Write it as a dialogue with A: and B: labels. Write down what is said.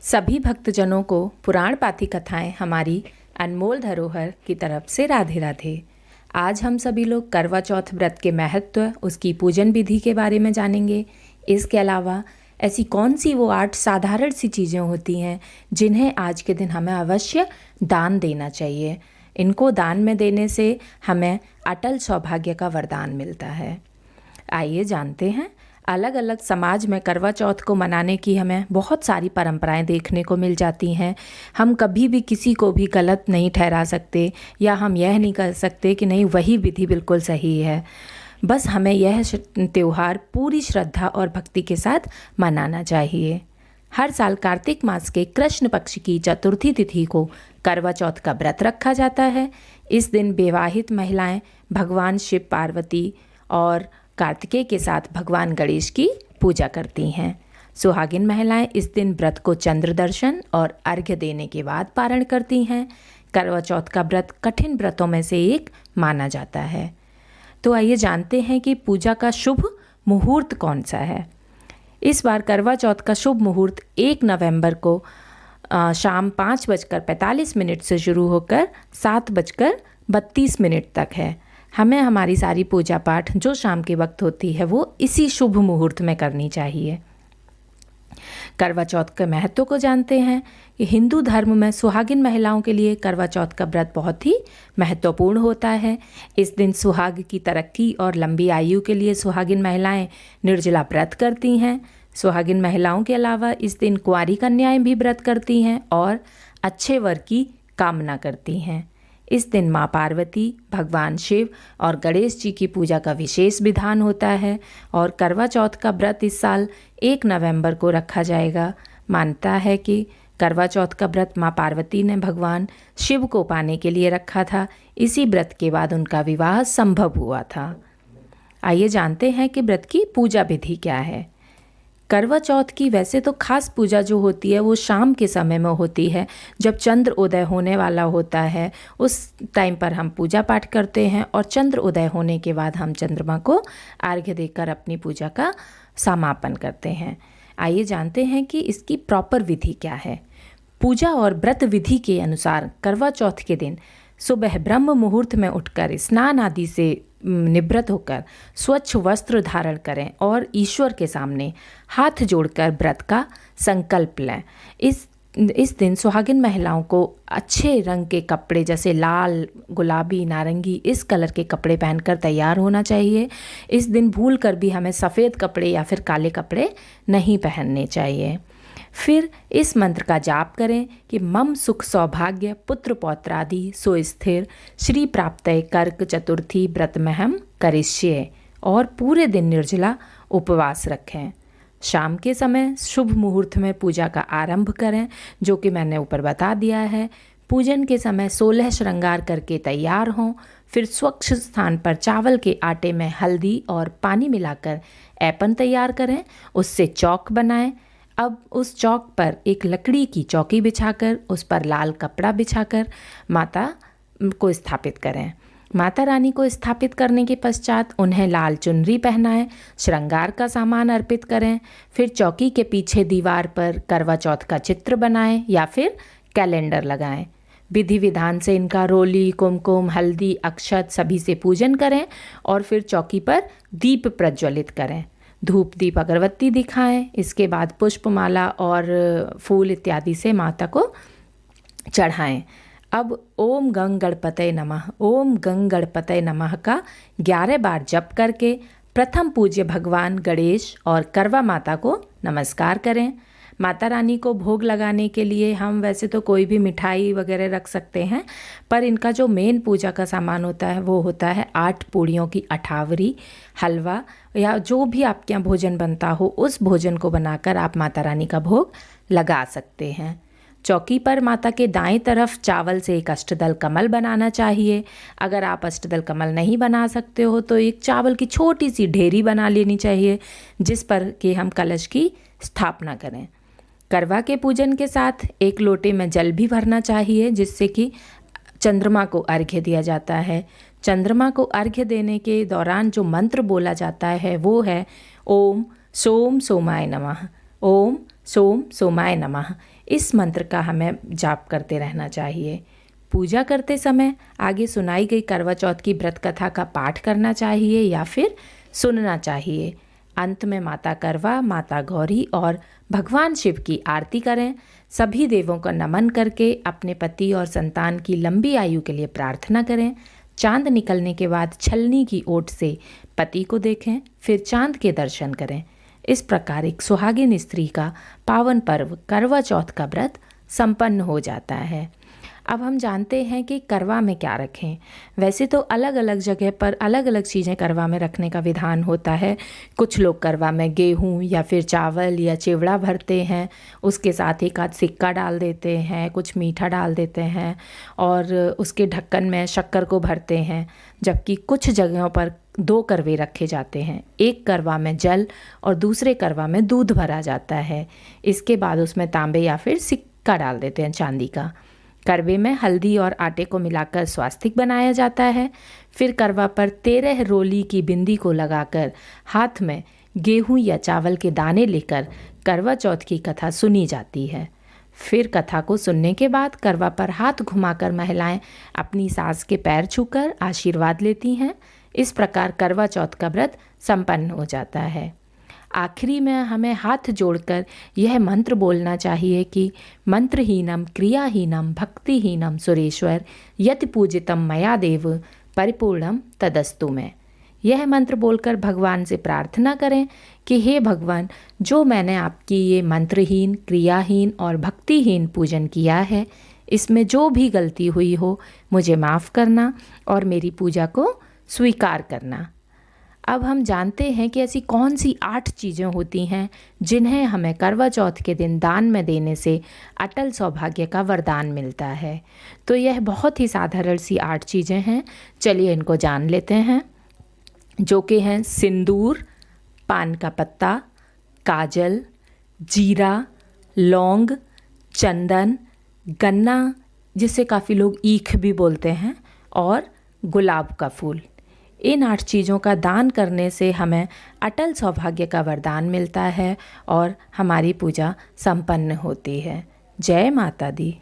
A: सभी भक्तजनों को पुराण पाथी कथाएं हमारी अनमोल धरोहर की तरफ से राधे राधे। आज हम सभी लोग करवा चौथ व्रत के महत्व, उसकी पूजन विधि के बारे में जानेंगे। इसके अलावा ऐसी कौन सी वो 8 साधारण सी चीज़ें होती हैं जिन्हें आज के दिन हमें अवश्य दान देना चाहिए। इनको दान में देने से हमें अटल सौभाग्य का वरदान मिलता है। आइए जानते हैं। अलग अलग समाज में करवा चौथ को मनाने की हमें बहुत सारी परंपराएं देखने को मिल जाती हैं। हम कभी भी किसी को भी गलत नहीं ठहरा सकते या हम यह नहीं कर सकते कि नहीं वही विधि बिल्कुल सही है। बस हमें यह त्यौहार पूरी श्रद्धा और भक्ति के साथ मनाना चाहिए। हर साल कार्तिक मास के कृष्ण पक्ष की चतुर्थी तिथि को करवा चौथ का व्रत रखा जाता है। इस दिन विवाहित महिलाएं भगवान शिव, पार्वती और कार्तिकेय के साथ भगवान गणेश की पूजा करती हैं। सुहागिन महिलाएं इस दिन व्रत को चंद्र दर्शन और अर्घ्य देने के बाद पारण करती हैं। करवा चौथ का व्रत कठिन व्रतों में से एक माना जाता है। तो आइए जानते हैं कि पूजा का शुभ मुहूर्त कौन सा है। इस बार करवा चौथ का शुभ मुहूर्त 1 नवंबर को शाम 5:45 से शुरू होकर 7:32 तक है। हमें हमारी सारी पूजा पाठ जो शाम के वक्त होती है वो इसी शुभ मुहूर्त में करनी चाहिए। करवा चौथ के महत्व को जानते हैं कि हिंदू धर्म में सुहागिन महिलाओं के लिए करवा चौथ का व्रत बहुत ही महत्वपूर्ण होता है। इस दिन सुहाग की तरक्की और लंबी आयु के लिए सुहागिन महिलाएं निर्जला व्रत करती हैं। सुहागिन महिलाओं के अलावा इस दिन कुंवारी कन्याएं भी व्रत करती हैं और अच्छे वर की कामना करती हैं। इस दिन माँ पार्वती, भगवान शिव और गणेश जी की पूजा का विशेष विधान होता है और करवा चौथ का व्रत इस साल 1 नवंबर को रखा जाएगा। मानता है कि करवा चौथ का व्रत माँ पार्वती ने भगवान शिव को पाने के लिए रखा था। इसी व्रत के बाद उनका विवाह संभव हुआ था। आइए जानते हैं कि व्रत की पूजा विधि क्या है। करवा चौथ की वैसे तो खास पूजा जो होती है वो शाम के समय में होती है, जब चंद्र उदय होने वाला होता है। उस टाइम पर हम पूजा पाठ करते हैं और चंद्र उदय होने के बाद हम चंद्रमा को अर्घ्य देकर अपनी पूजा का समापन करते हैं। आइए जानते हैं कि इसकी प्रॉपर विधि क्या है। पूजा और व्रत विधि के अनुसार करवा चौथ के दिन सुबह ब्रह्म मुहूर्त में उठकर स्नान आदि से निवृत्त होकर स्वच्छ वस्त्र धारण करें और ईश्वर के सामने हाथ जोड़कर व्रत का संकल्प लें। इस दिन सुहागिन महिलाओं को अच्छे रंग के कपड़े जैसे लाल, गुलाबी, नारंगी इस कलर के कपड़े पहनकर तैयार होना चाहिए। इस दिन भूल कर भी हमें सफ़ेद कपड़े या फिर काले कपड़े नहीं पहनने चाहिए। फिर इस मंत्र का जाप करें कि मम सुख सौभाग्य पुत्र पौत्रादि सुस्थिर श्री प्राप्तये कर्क चतुर्थी व्रत में हम करिष्ये, और पूरे दिन निर्जला उपवास रखें। शाम के समय शुभ मुहूर्त में पूजा का आरंभ करें, जो कि मैंने ऊपर बता दिया है। पूजन के समय 16 श्रृंगार करके तैयार हों। फिर स्वच्छ स्थान पर चावल के आटे में हल्दी और पानी मिलाकर ऐपन तैयार करें, उससे चौक बनाएं। अब उस चौक पर एक लकड़ी की चौकी बिछाकर उस पर लाल कपड़ा बिछाकर माता को स्थापित करें। माता रानी को स्थापित करने के पश्चात उन्हें लाल चुनरी पहनाएं, श्रृंगार का सामान अर्पित करें। फिर चौकी के पीछे दीवार पर करवा चौथ का चित्र बनाएं या फिर कैलेंडर लगाएं। विधि विधान से इनका रोली, कुमकुम, हल्दी, अक्षत सभी से पूजन करें और फिर चौकी पर दीप प्रज्वलित करें। धूप दीप अगरबत्ती दिखाएं। इसके बाद पुष्पमाला और फूल इत्यादि से माता को चढ़ाएं। अब ओम गंग गणपतये नमः, ओम गंग गणपतये नमः का 11 बार जप करके प्रथम पूज्य भगवान गणेश और करवा माता को नमस्कार करें। माता रानी को भोग लगाने के लिए हम वैसे तो कोई भी मिठाई वगैरह रख सकते हैं, पर इनका जो मेन पूजा का सामान होता है वो होता है 8 पूड़ियों की अठावरी, हलवा या जो भी आपके यहाँ भोजन बनता हो उस भोजन को बनाकर आप माता रानी का भोग लगा सकते हैं। चौकी पर माता के दाएं तरफ चावल से एक अष्टदल कमल बनाना चाहिए। अगर आप अष्टदल कमल नहीं बना सकते हो तो एक चावल की छोटी सी ढेरी बना लेनी चाहिए, जिस पर कि हम कलश की स्थापना करें। करवा के पूजन के साथ एक लोटे में जल भी भरना चाहिए, जिससे कि चंद्रमा को अर्घ्य दिया जाता है। चंद्रमा को अर्घ्य देने के दौरान जो मंत्र बोला जाता है वो है ओम सोम सोमाय नमः, ओम सोम सोमाय नमः, इस मंत्र का हमें जाप करते रहना चाहिए। पूजा करते समय आगे सुनाई गई करवा चौथ की व्रत कथा का पाठ करना चाहिए या फिर सुनना चाहिए। अंत में माता करवा, माता गौरी और भगवान शिव की आरती करें। सभी देवों को नमन करके अपने पति और संतान की लंबी आयु के लिए प्रार्थना करें। चांद निकलने के बाद छलनी की ओट से पति को देखें, फिर चांद के दर्शन करें। इस प्रकार एक सुहागिन स्त्री का पावन पर्व करवा चौथ का व्रत संपन्न हो जाता है। अब हम जानते हैं कि करवा में क्या रखें। वैसे तो अलग अलग जगह पर अलग अलग चीज़ें करवा में रखने का विधान होता है। कुछ लोग करवा में गेहूँ या फिर चावल या चिवड़ा भरते हैं, उसके साथ एक आध सिक्का डाल देते हैं, कुछ मीठा डाल देते हैं और उसके ढक्कन में शक्कर को भरते हैं। जबकि कुछ जगहों पर 2 करवे रखे जाते हैं, एक करवा में जल और दूसरे करवा में दूध भरा जाता है। इसके बाद उसमें तांबे या फिर सिक्का डाल देते हैं चांदी का। करवे में हल्दी और आटे को मिलाकर स्वास्तिक बनाया जाता है। फिर करवा पर 13 रोली की बिंदी को लगाकर हाथ में गेहूं या चावल के दाने लेकर करवा चौथ की कथा सुनी जाती है। फिर कथा को सुनने के बाद करवा पर हाथ घुमाकर महिलाएं अपनी सास के पैर छूकर आशीर्वाद लेती हैं। इस प्रकार करवा चौथ का व्रत संपन्न हो जाता है। आखिरी में हमें हाथ जोड़कर यह मंत्र बोलना चाहिए कि मंत्रहीनम क्रियाहीनम भक्तिहीनम सुरेश्वर यति पूजितम मया देव परिपूर्णम तदस्तु में। यह मंत्र बोलकर भगवान से प्रार्थना करें कि हे भगवान, जो मैंने आपकी ये मंत्रहीन, क्रियाहीन और भक्तिहीन पूजन किया है, इसमें जो भी गलती हुई हो मुझे माफ़ करना और मेरी पूजा को स्वीकार करना। अब हम जानते हैं कि ऐसी कौन सी 8 चीज़ें होती हैं जिन्हें हमें करवा चौथ के दिन दान में देने से अटल सौभाग्य का वरदान मिलता है। तो यह बहुत ही साधारण सी 8 चीज़ें हैं। चलिए इनको जान लेते हैं, जो कि हैं सिंदूर, पान का पत्ता, काजल, जीरा, लौंग, चंदन, गन्ना जिसे काफ़ी लोग ईख भी बोलते हैं, और गुलाब का फूल। इन 8 चीज़ों का दान करने से हमें अटल सौभाग्य का वरदान मिलता है और हमारी पूजा संपन्न होती है। जय माता दी।